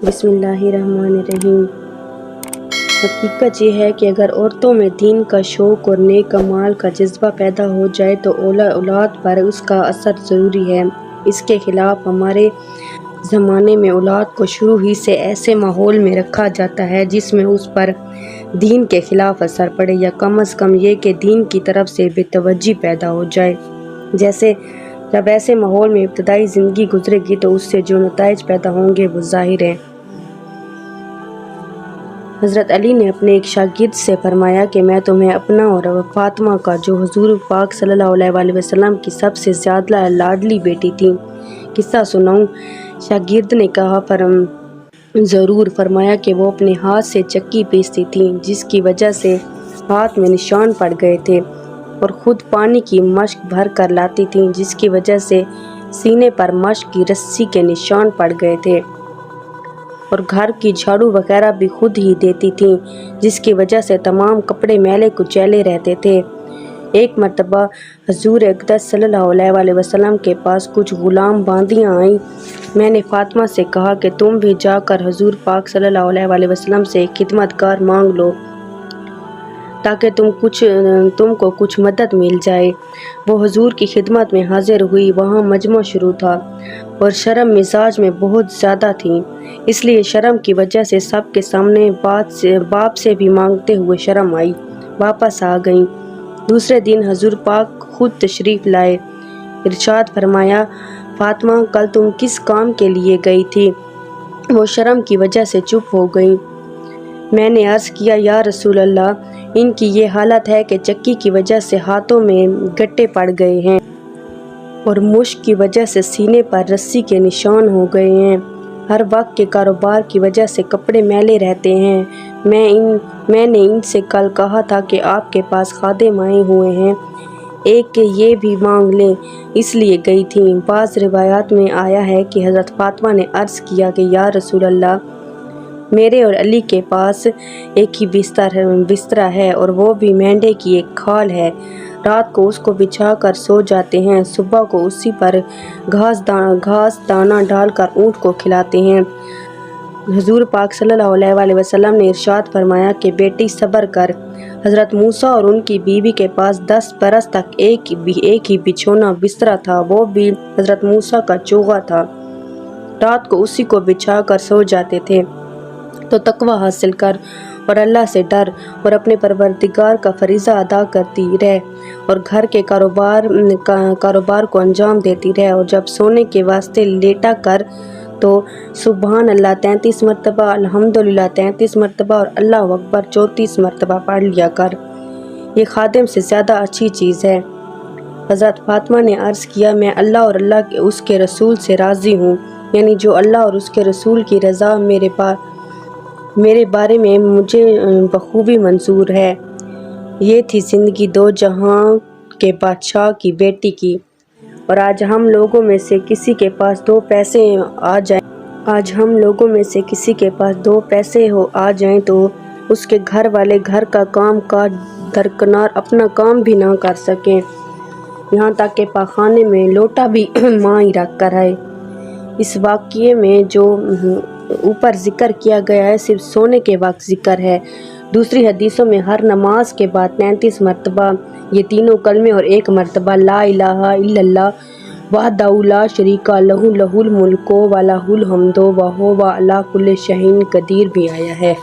بسم اللہ الرحمن الرحیم۔ حقیقت یہ ہے کہ اگر عورتوں میں دین کا شوق اور نیک اعمال کا جذبہ پیدا ہو جائے تو اولاد پر اس کا اثر ضروری ہے۔ اس کے خلاف ہمارے زمانے میں اولاد کو شروع ہی سے ایسے ماحول میں رکھا جاتا ہے جس میں اس پر دین کے خلاف اثر پڑے یا کم از کم یہ کہ دین کی طرف سے بے توجہی پیدا ہو جائے۔ جب ایسے ماحول میں ابتدائی زندگی گزرے گی تو اس سے جو نتائج پیدا ہوں گے وہ ظاہر ہیں۔ حضرت علی نے اپنے ایک شاگرد سے فرمایا کہ میں تمہیں اپنا اور فاطمہ کا جو حضور پاک صلی اللہ علیہ وسلم کی سب سے زیادہ لاڈلی بیٹی تھی قصہ سناؤں؟ شاگرد نے کہا ضرور۔ فرمایا کہ وہ اپنے ہاتھ سے چکی پیستی تھی جس کی وجہ سے ہاتھ میں نشان پڑ گئے تھے، اور خود پانی کی مشک بھر کر لاتی تھی جس کی وجہ سے سینے پر مشک کی رسی کے نشان پڑ گئے تھے، اور گھر کی جھاڑو وغیرہ بھی خود ہی دیتی تھیں جس کی وجہ سے تمام کپڑے میلے کچیلے رہتے تھے۔ ایک مرتبہ حضور اقدس صلی اللہ علیہ وسلم کے پاس کچھ غلام باندیاں آئیں۔ میں نے فاطمہ سے کہا کہ تم بھی جا کر حضور پاک صلی اللہ علیہ وسلم سے ایک خدمت گار مانگ لو تاکہ تم کو کچھ مدد مل جائے۔ وہ حضور کی خدمت میں حاضر ہوئی۔ وہاں مجمع شروع تھا اور شرم مزاج میں بہت زیادہ تھی، اس لیے شرم کی وجہ سے سب کے سامنے باپ سے بھی مانگتے ہوئے شرم آئی، واپس آ گئیں۔ دوسرے دن حضور پاک خود تشریف لائے۔ ارشاد فرمایا، فاطمہ کل تم کس کام کے لیے گئی تھی؟ وہ شرم کی وجہ سے چپ ہو گئیں۔ میں نے عرض کیا، یا رسول اللہ، ان کی یہ حالت ہے کہ چکی کی وجہ سے ہاتھوں میں گٹے پڑ گئے ہیں اور مشک کی وجہ سے سینے پر رسی کے نشان ہو گئے ہیں۔ ہر وقت کے کاروبار کی وجہ سے کپڑے میلے رہتے ہیں۔ میں نے ان سے کل کہا تھا کہ آپ کے پاس خادم آئے ہوئے ہیں، ایک کہ یہ بھی مانگ لیں، اس لیے گئی تھیں۔ بعض روایات میں آیا ہے کہ حضرت فاطمہ نے عرض کیا کہ یا رسول اللہ، میرے اور علی کے پاس ایک ہی بستر ہے اور وہ بھی مینڈے کی ایک کھال ہے۔ رات کو اس کو بچھا کر سو جاتے ہیں، صبح کو اسی پر گھاس دانہ ڈال کر اونٹ کو کھلاتے ہیں۔ حضور پاک صلی اللہ علیہ وسلم نے ارشاد فرمایا کہ بیٹی صبر کر۔ حضرت موسیٰ اور ان کی بیوی کے پاس 10 برس تک ایک ہی بچھونا بستر تھا، وہ بھی حضرت موسیٰ کا چوغا تھا۔ رات کو اسی کو بچھا کر سو جاتے تھے۔ تو تقوی حاصل کر اور اللہ سے ڈر اور اپنے پروردگار کا فریضہ ادا کرتی رہ اور گھر کے کاروبار کو انجام دیتی رہ، اور جب سونے کے واسطے لیٹا کر تو سبحان اللہ 33 مرتبہ، الحمدللہ 33 مرتبہ اور اللہ اکبر 34 مرتبہ پڑھ لیا کر، یہ خادم سے زیادہ اچھی چیز ہے۔ حضرت فاطمہ نے عرض کیا، میں اللہ اور اس کے رسول سے راضی ہوں، یعنی جو اللہ اور اس کے رسول کی رضا میرے بارے میں مجھے بخوبی منظور ہے۔ یہ تھی زندگی دو جہاں کے بادشاہ کی بیٹی کی۔ اور آج ہم لوگوں میں سے کسی کے پاس دو پیسے آ جائیں تو اس کے گھر والے گھر کا کام کاج درکنار اپنا کام بھی نہ کر سکیں، یہاں تک کہ پاخانے میں لوٹا بھی ماں ہی رکھ کر آئے۔ اس واقعے میں جو اوپر ذکر کیا گیا ہے صرف سونے کے وقت ذکر ہے۔ دوسری حدیثوں میں ہر نماز کے بعد 33 مرتبہ یہ تینوں کلمے اور ایک مرتبہ لا الہ الا اللہ وحدہ لا شریک لہ لہ الملک و لہ الحمد وہو علی کل شیء قدیر بھی آیا ہے۔